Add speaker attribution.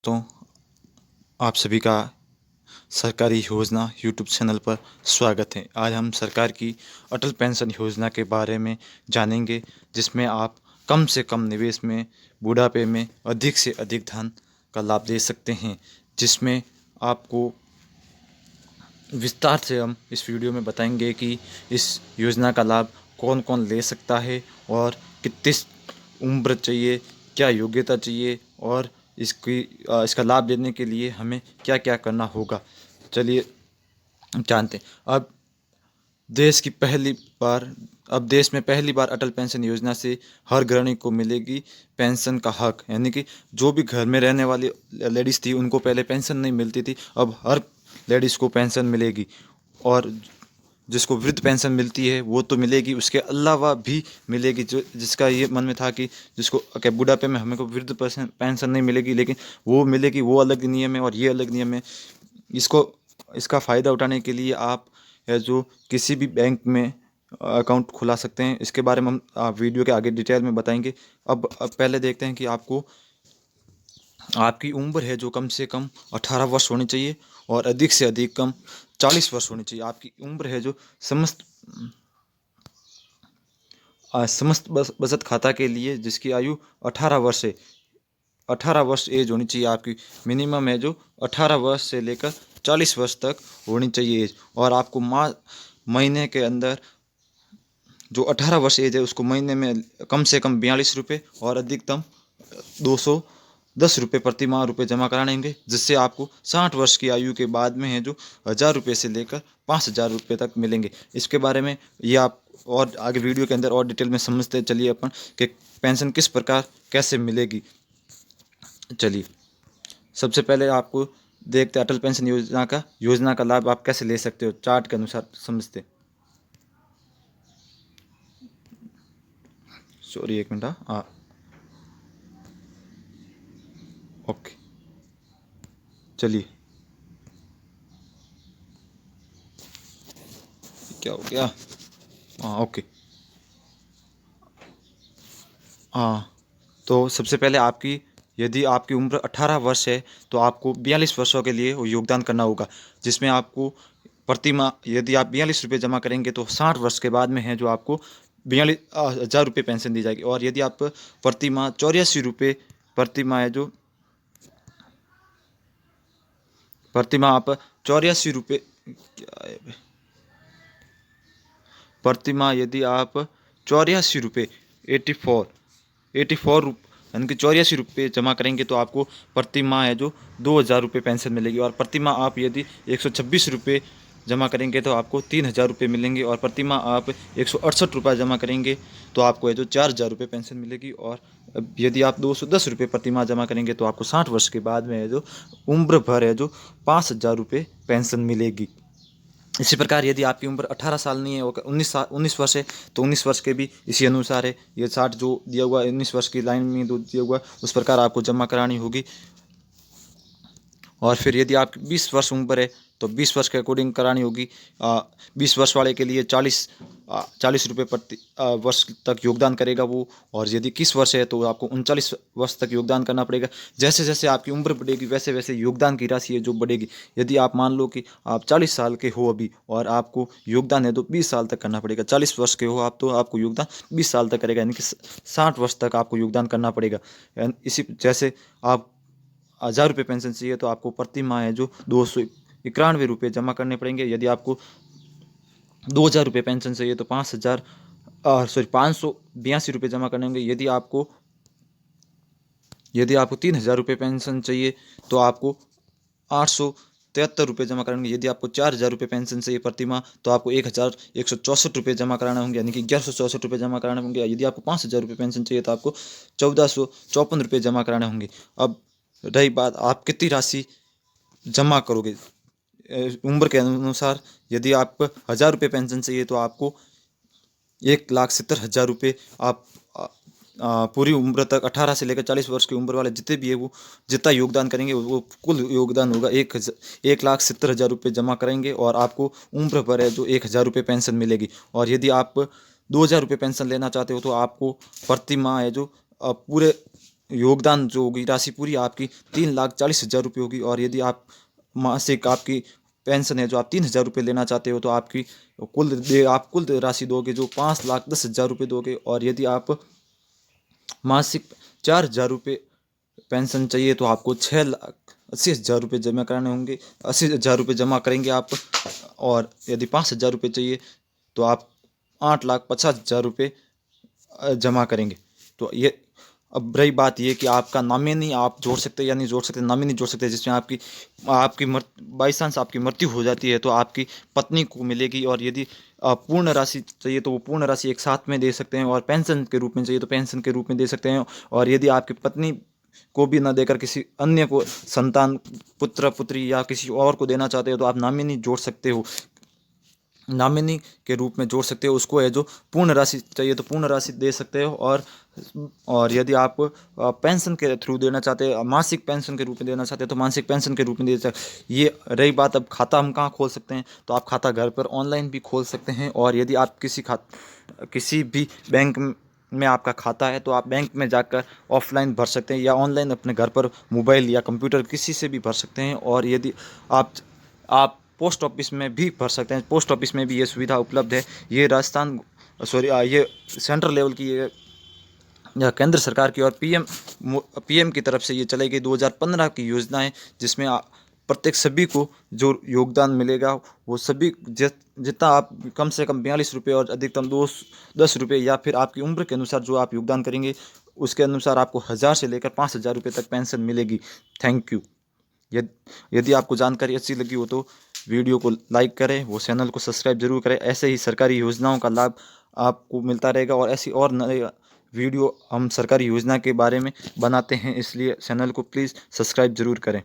Speaker 1: दोस्तों, आप सभी का सरकारी योजना यूट्यूब चैनल पर स्वागत है। आज हम सरकार की अटल पेंशन योजना के बारे में जानेंगे, जिसमें आप कम से कम निवेश में बुढ़ापे में अधिक से अधिक धन का लाभ ले सकते हैं। जिसमें आपको विस्तार से हम इस वीडियो में बताएंगे कि इस योजना का लाभ कौन कौन ले सकता है और कितनी उम्र चाहिए, क्या योग्यता चाहिए और इसका लाभ लेने के लिए हमें क्या क्या करना होगा। चलिए जानते हैं। अब देश में पहली बार अटल पेंशन योजना से हर गृहिणी को मिलेगी पेंशन का हक। यानी कि जो भी घर में रहने वाली लेडीज़ थी उनको पहले पेंशन नहीं मिलती थी, अब हर लेडीज़ को पेंशन मिलेगी। और जिसको वृद्ध पेंशन मिलती है वो तो मिलेगी, उसके अलावा भी मिलेगी। जो जिसका ये मन में था कि जिसको क्या बुढ़ापे में हमें को वृद्ध पेंशन नहीं मिलेगी, लेकिन वो मिलेगी, वो अलग नियम है और ये अलग नियम है। इसका फ़ायदा उठाने के लिए आप जो किसी भी बैंक में अकाउंट खुला सकते हैं। इसके बारे में हम वीडियो के आगे डिटेल में बताएंगे। अब पहले देखते हैं कि आपकी उम्र है जो कम से कम 18 वर्ष होनी चाहिए और अधिक से अधिक कम 40 वर्ष होनी चाहिए। आपकी उम्र है जो समस्त बचत खाता के लिए जिसकी आयु 18 वर्ष है, 18 वर्ष एज होनी चाहिए आपकी। मिनिमम है जो 18 वर्ष से लेकर 40 वर्ष तक होनी चाहिए एज। और आपको महीने के अंदर जो 18 वर्ष एज है उसको महीने में कम से कम 42 रुपये और अधिकतम 210 रुपये प्रति माह रुपये जमा कराने होंगे, जिससे आपको 60 वर्ष की आयु के बाद में है जो 1000 रुपये से लेकर 5000 रुपये तक मिलेंगे। इसके बारे में ये आप और आगे वीडियो के अंदर और डिटेल में समझते चलिए अपन कि पेंशन किस प्रकार कैसे मिलेगी। चलिए सबसे पहले आपको देखते हैं अटल पेंशन योजना का लाभ आप कैसे ले सकते हो, चार्ट के अनुसार समझते। सॉरी, एक मिनट। ओके, चलिए क्या हो गया। ओके। तो सबसे पहले यदि आपकी उम्र 18 वर्ष है तो आपको 42 वर्षों के लिए योगदान करना होगा, जिसमें आपको प्रति माह यदि आप 42 रुपये जमा करेंगे तो 60 वर्ष के बाद में है जो आपको 42,000 रुपये पेंशन दी जाएगी। और यदि आप प्रति माह 84 रुपये प्रति माह है जो प्रति माह आप 84 रुपये क्या है प्रति माह यदि आप 84 रुपये 84 यानी कि 84 रुपये जमा करेंगे तो आपको प्रति माह है जो 2000 रुपये पेंशन मिलेगी। और प्रति माह आप यदि 126 रुपये जमा करेंगे तो आपको 3000 रुपये मिलेंगे। और प्रति माह आप 168 रुपये जमा करेंगे तो आपको है जो 4000 रुपये पेंशन मिलेगी। और यदि आप 210 रुपये प्रति माह जमा करेंगे तो आपको 60 वर्ष के बाद में है जो उम्र भर है जो 5000 रुपये पेंशन मिलेगी। इसी प्रकार यदि आपकी उम्र 18 साल नहीं है, 19 वर्ष है तो 19 वर्ष के भी इसी अनुसार है। ये 60 जो दिया हुआ है 19 वर्ष की लाइन में जो दिया हुआ है उस प्रकार आपको जमा करानी होगी। और फिर यदि आपकी 20 वर्ष उम्र है तो 20 वर्ष के अकॉर्डिंग करानी होगी। 20 वर्ष वाले के लिए 40 रुपये प्रति वर्ष तक योगदान करेगा वो। और यदि 21 वर्ष है तो आपको 39 वर्ष तक योगदान करना पड़ेगा। जैसे जैसे आपकी उम्र बढ़ेगी वैसे वैसे योगदान की राशि है जो बढ़ेगी। यदि आप मान लो कि आप 40 साल के हो अभी और आपको योगदान है तो 20 साल तक करना पड़ेगा। 40 वर्ष के हो आप तो आपको योगदान 20 साल तक करेगा, यानी कि 60 वर्ष तक आपको योगदान करना पड़ेगा। इसी जैसे आप 1000 रुपये पेंशन चाहिए तो आपको प्रति माह है जो 291 रुपये जमा करने पड़ेंगे। यदि आपको 2000 रुपये पेंशन चाहिए तो 582 रुपये जमा करने होंगे। यदि आपको 3000 रुपये पेंशन चाहिए तो आपको 873 रुपये जमा कराएंगे। यदि आपको 4000 रुपये पेंशन चाहिए प्रति माह तो आपको 1164 रुपये जमा कराना होंगे, यानी कि 1164 रुपये जमा कराने होंगे। यदि आपको 5000 रुपये पेंशन चाहिए तो आपको 1454 रुपये जमा कराने होंगे। अब रही बात आप कितनी राशि जमा करोगे उम्र के अनुसार। यदि आप 1000 रुपये पेंशन चाहिए तो आपको 1,70,000 रुपये आप पूरी उम्र तक 18 से लेकर 40 वर्ष की उम्र वाले जितने भी है वो जितना योगदान करेंगे वो कुल योगदान होगा 1,70,000 रुपये जमा करेंगे और आपको उम्र भर है जो 1000 रुपये पेंशन मिलेगी। और यदि आप 2000 रुपये पेंशन लेना चाहते हो तो आपको प्रति माह है जो पूरे योगदान जो होगी राशि पूरी आपकी 3,40,000 रुपये होगी। और यदि आप मासिक आपकी पेंशन है जो आप 3,000 रुपये लेना चाहते हो तो आप कुल राशि दोगे जो 5,10,000 रुपये दोगे। और यदि आप मासिक 4,000 रुपये पेंशन चाहिए तो आपको 6,80,000 रुपये जमा कराने होंगे, 80,000 रुपये जमा करेंगे आप। और यदि 5,000 रुपये चाहिए तो आप 8,50,000 रुपये जमा करेंगे। तो ये अब रही बात ये कि आपका नॉमिनी आप जोड़ सकते हैं या नहीं जोड़ सकते। नॉमिनी जोड़ सकते हैं जिसमें आपकी आपकी बाई चांस आपकी मृत्यु हो जाती है तो आपकी पत्नी को मिलेगी। और यदि पूर्ण राशि चाहिए तो वो पूर्ण राशि एक साथ में दे सकते हैं। और पेंशन के रूप में चाहिए तो पेंशन के रूप में दे सकते हैं। और यदि आपकी पत्नी को भी न देकर किसी अन्य को संतान पुत्र पुत्री या किसी और को देना चाहते हो तो आप नॉमिनी जोड़ सकते हो, नॉमिनी के रूप में जोड़ सकते हो उसको है। जो पूर्ण राशि चाहिए तो पूर्ण राशि दे सकते हो। और यदि आप पेंशन के थ्रू देना चाहते हैं, मासिक पेंशन के रूप में देना चाहते हैं तो मासिक पेंशन के रूप में दे सकते। ये रही बात अब खाता हम कहाँ खोल सकते हैं, तो आप खाता घर पर ऑनलाइन भी खोल सकते हैं। और यदि आप किसी भी बैंक में आपका खाता है तो आप बैंक में जाकर ऑफलाइन भर सकते हैं या ऑनलाइन अपने घर पर मोबाइल या कंप्यूटर किसी से भी भर सकते हैं। और यदि आप पोस्ट ऑफिस में भी भर सकते हैं, पोस्ट ऑफिस में भी ये सुविधा उपलब्ध है। ये ये सेंट्रल लेवल की या केंद्र सरकार की और पीएम की तरफ से ये चलाई गई 2015 की योजना है, जिसमें प्रत्येक सभी को जो योगदान मिलेगा वो सभी जितना आप कम से कम 42 रुपये और अधिकतम 10 रुपये या फिर आपकी उम्र के अनुसार जो आप योगदान करेंगे उसके अनुसार आपको 1,000 से लेकर 5,000 रुपये तक पेंशन मिलेगी। Thank you. यदि आपको जानकारी अच्छी लगी हो तो वीडियो को लाइक करें, वो चैनल को सब्सक्राइब जरूर करें। ऐसे ही सरकारी योजनाओं का लाभ आपको मिलता रहेगा और ऐसी और नए वीडियो हम सरकारी योजना के बारे में बनाते हैं, इसलिए चैनल को प्लीज़ सब्सक्राइब जरूर करें।